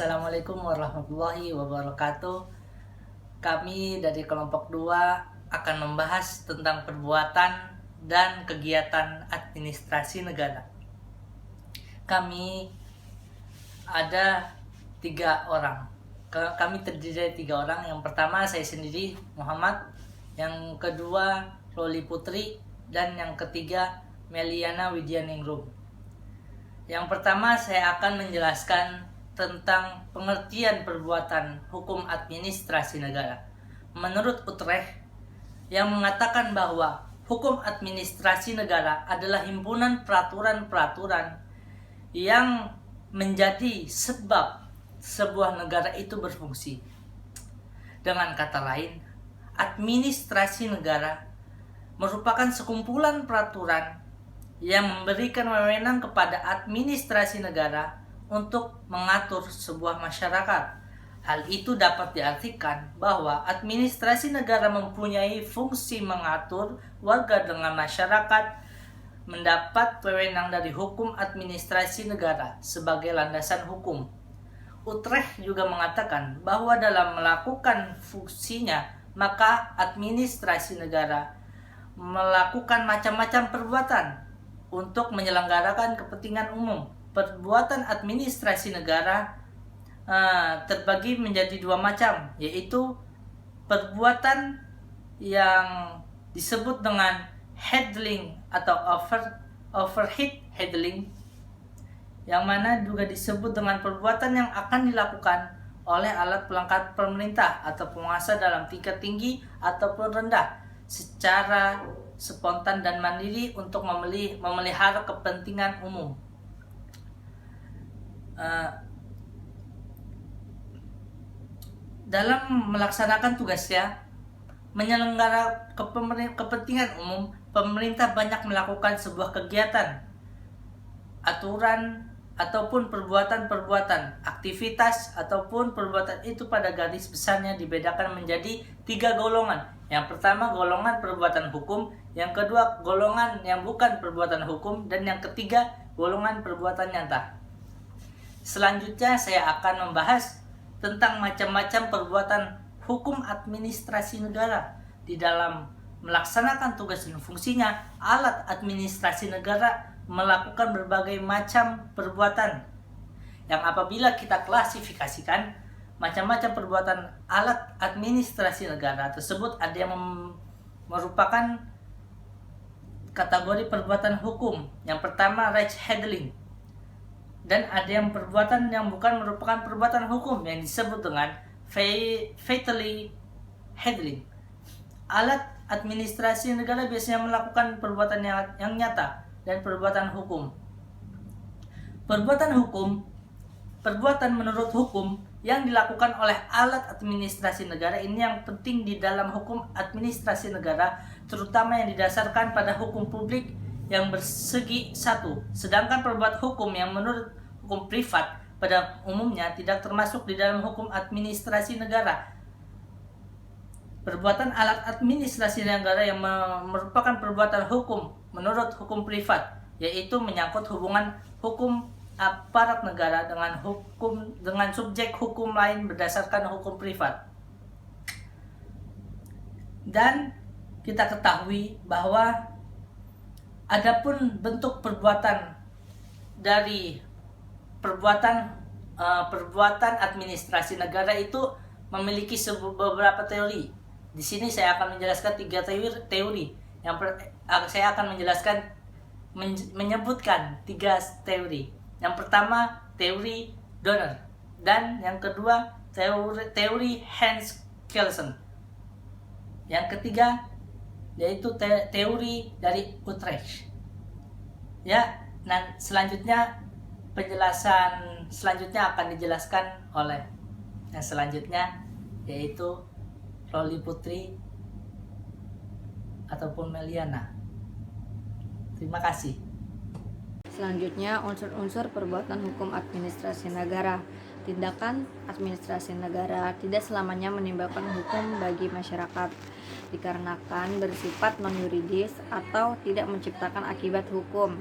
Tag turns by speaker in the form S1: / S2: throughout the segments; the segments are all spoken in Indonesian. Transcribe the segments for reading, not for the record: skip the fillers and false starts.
S1: Assalamualaikum warahmatullahi wabarakatuh. Kami dari kelompok 2 akan membahas tentang perbuatan dan kegiatan administrasi negara. Kami ada 3 orang. Kami terdiri dari 3 orang. Yang pertama saya sendiri, Muhammad. Yang kedua, Roli Putri. Dan yang ketiga, Meliana Widyaningrum. Yang pertama saya akan menjelaskan tentang pengertian perbuatan hukum administrasi negara. Menurut Utrecht, yang mengatakan bahwa hukum administrasi negara adalah himpunan peraturan-peraturan yang menjadi sebab sebuah negara itu berfungsi. Dengan kata lain, administrasi negara merupakan sekumpulan peraturan yang memberikan wewenang kepada administrasi negara untuk mengatur sebuah masyarakat. Hal itu dapat diartikan bahwa administrasi negara mempunyai fungsi mengatur warga dengan masyarakat mendapat wewenang dari hukum administrasi negara sebagai landasan hukum. Utrecht juga mengatakan bahwa dalam melakukan fungsinya, maka administrasi negara melakukan macam-macam perbuatan untuk menyelenggarakan kepentingan umum. Perbuatan administrasi negara terbagi menjadi 2 macam, yaitu perbuatan yang disebut dengan handling atau overhead handling, yang mana juga disebut dengan perbuatan yang akan dilakukan oleh alat pelengkap pemerintah atau penguasa dalam tingkat tinggi ataupun rendah secara spontan dan mandiri untuk memelihara kepentingan umum. Dalam melaksanakan tugasnya menyelenggara kepentingan umum, pemerintah banyak melakukan sebuah kegiatan, aturan ataupun perbuatan-perbuatan, aktivitas ataupun perbuatan itu pada garis besarnya dibedakan menjadi 3 golongan. Yang pertama, golongan perbuatan hukum. Yang kedua, golongan yang bukan perbuatan hukum. Dan yang ketiga, golongan perbuatan nyata. Selanjutnya saya akan membahas tentang macam-macam perbuatan hukum administrasi negara. Di dalam melaksanakan tugas dan fungsinya, alat administrasi negara melakukan berbagai macam perbuatan yang apabila kita klasifikasikan macam-macam perbuatan alat administrasi negara tersebut, ada yang merupakan kategori perbuatan hukum. Yang pertama, right handling. Dan ada yang perbuatan yang bukan merupakan perbuatan hukum yang disebut dengan fatally handling. Alat administrasi negara biasanya melakukan perbuatan yang nyata dan perbuatan hukum. Perbuatan menurut hukum yang dilakukan oleh alat administrasi negara ini yang penting di dalam hukum administrasi negara, terutama yang didasarkan pada hukum publik yang bersegi satu. Sedangkan perbuatan hukum yang menurut hukum privat pada umumnya tidak termasuk di dalam hukum administrasi negara. Perbuatan alat administrasi negara yang merupakan perbuatan hukum menurut hukum privat, yaitu menyangkut hubungan hukum aparat negara dengan subjek hukum lain berdasarkan hukum privat. Dan kita ketahui bahwa adapun bentuk perbuatan dari perbuatan administrasi negara itu memiliki beberapa teori. Di sini saya akan menjelaskan 3 teori. Saya akan menyebutkan 3 teori. Yang pertama, teori Donner, dan yang kedua, teori Hans Kelsen. Yang ketiga, yaitu teori dari Utrecht. Nah, penjelasan selanjutnya akan dijelaskan oleh yang selanjutnya, yaitu Roli Putri ataupun Meliana. Terima kasih.
S2: Selanjutnya, unsur-unsur perbuatan hukum administrasi negara. Tindakan administrasi negara tidak selamanya menimbulkan hukum bagi masyarakat, dikarenakan bersifat non-yuridis atau tidak menciptakan akibat hukum.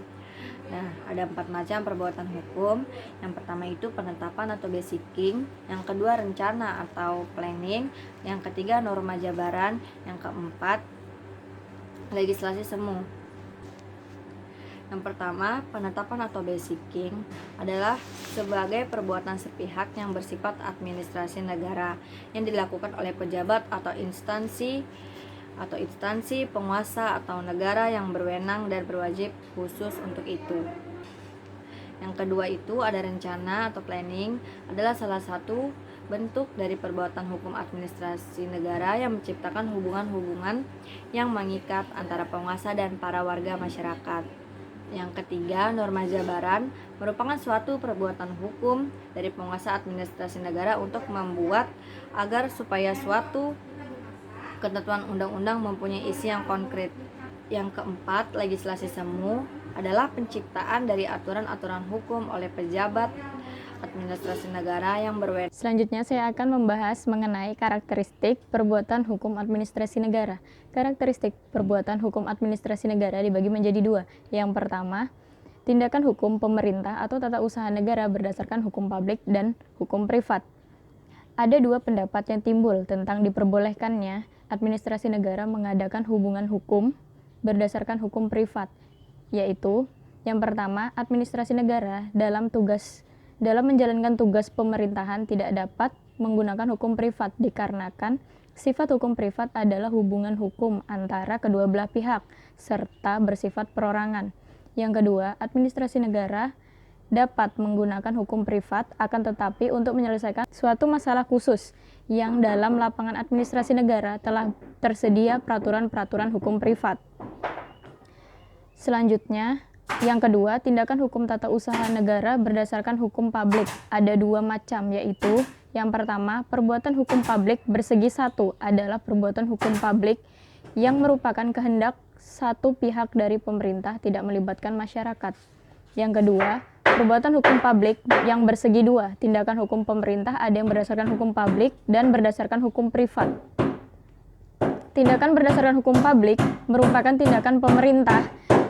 S2: Nah, ada 4 macam perbuatan hukum. Yang pertama itu penetapan atau basicking, yang kedua rencana atau planning, yang ketiga norma jabaran, yang keempat legislasi semu. Yang pertama, penetapan atau basicking adalah sebagai perbuatan sepihak yang bersifat administrasi negara yang dilakukan oleh pejabat atau instansi penguasa atau negara yang berwenang dan berwajib khusus untuk itu. Yang kedua itu ada rencana atau planning, adalah salah satu bentuk dari perbuatan hukum administrasi negara yang menciptakan hubungan-hubungan yang mengikat antara penguasa dan para warga masyarakat. Yang ketiga, norma jabaran merupakan suatu perbuatan hukum dari penguasa administrasi negara untuk membuat agar supaya suatu ketentuan undang-undang mempunyai isi yang konkret. Yang keempat, legislasi semu adalah penciptaan dari aturan-aturan hukum oleh pejabat administrasi negara yang berwenang.
S3: Selanjutnya saya akan membahas mengenai karakteristik perbuatan hukum administrasi negara. Karakteristik perbuatan hukum administrasi negara dibagi menjadi 2. Yang pertama, tindakan hukum pemerintah atau tata usaha negara berdasarkan hukum publik dan hukum privat. Ada 2 pendapat yang timbul tentang diperbolehkannya administrasi negara mengadakan hubungan hukum berdasarkan hukum privat, yaitu yang pertama, administrasi negara dalam menjalankan tugas pemerintahan tidak dapat menggunakan hukum privat dikarenakan sifat hukum privat adalah hubungan hukum antara kedua belah pihak serta bersifat perorangan. Yang kedua, administrasi negara dapat menggunakan hukum privat akan tetapi untuk menyelesaikan suatu masalah khusus yang dalam lapangan administrasi negara telah tersedia peraturan-peraturan hukum privat. Selanjutnya, yang kedua, tindakan hukum tata usaha negara berdasarkan hukum publik. Ada 2 macam, yaitu yang pertama, perbuatan hukum publik bersegi satu adalah perbuatan hukum publik yang merupakan kehendak satu pihak dari pemerintah tidak melibatkan masyarakat. Yang kedua, perbuatan hukum publik yang bersegi 2, tindakan hukum pemerintah ada yang berdasarkan hukum publik dan berdasarkan hukum privat. Tindakan berdasarkan hukum publik merupakan tindakan pemerintah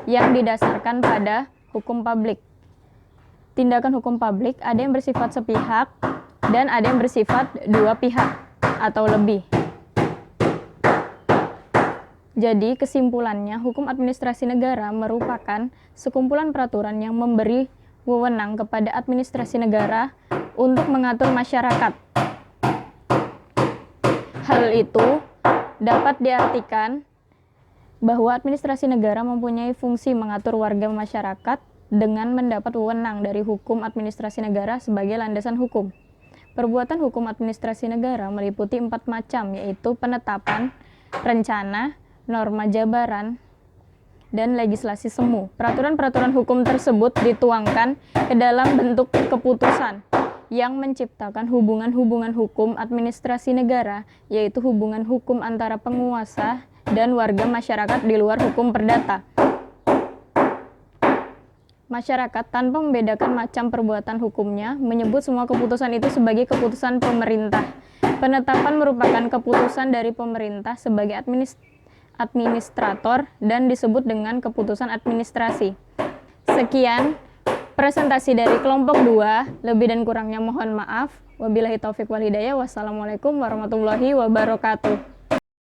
S3: yang didasarkan pada hukum publik. Tindakan hukum publik ada yang bersifat sepihak dan ada yang bersifat 2 pihak atau lebih. Jadi kesimpulannya, hukum administrasi negara merupakan sekumpulan peraturan yang memberi wewenang kepada administrasi negara untuk mengatur masyarakat. Hal itu dapat diartikan bahwa administrasi negara mempunyai fungsi mengatur warga masyarakat dengan mendapat wewenang dari hukum administrasi negara sebagai landasan hukum. Perbuatan hukum administrasi negara meliputi 4 macam, yaitu penetapan, rencana, norma jabaran, dan legislasi semu. Peraturan-peraturan hukum tersebut dituangkan ke dalam bentuk keputusan yang menciptakan hubungan-hubungan hukum administrasi negara, yaitu hubungan hukum antara penguasa dan warga masyarakat di luar hukum perdata. Masyarakat tanpa membedakan macam perbuatan hukumnya menyebut semua keputusan itu sebagai keputusan pemerintah. Penetapan merupakan keputusan dari pemerintah sebagai administrator dan disebut dengan keputusan administrasi. Sekian presentasi dari kelompok 2, lebih dan kurangnya mohon maaf. Wabillahi taufik wal hidayah. Wassalamualaikum warahmatullahi wabarakatuh.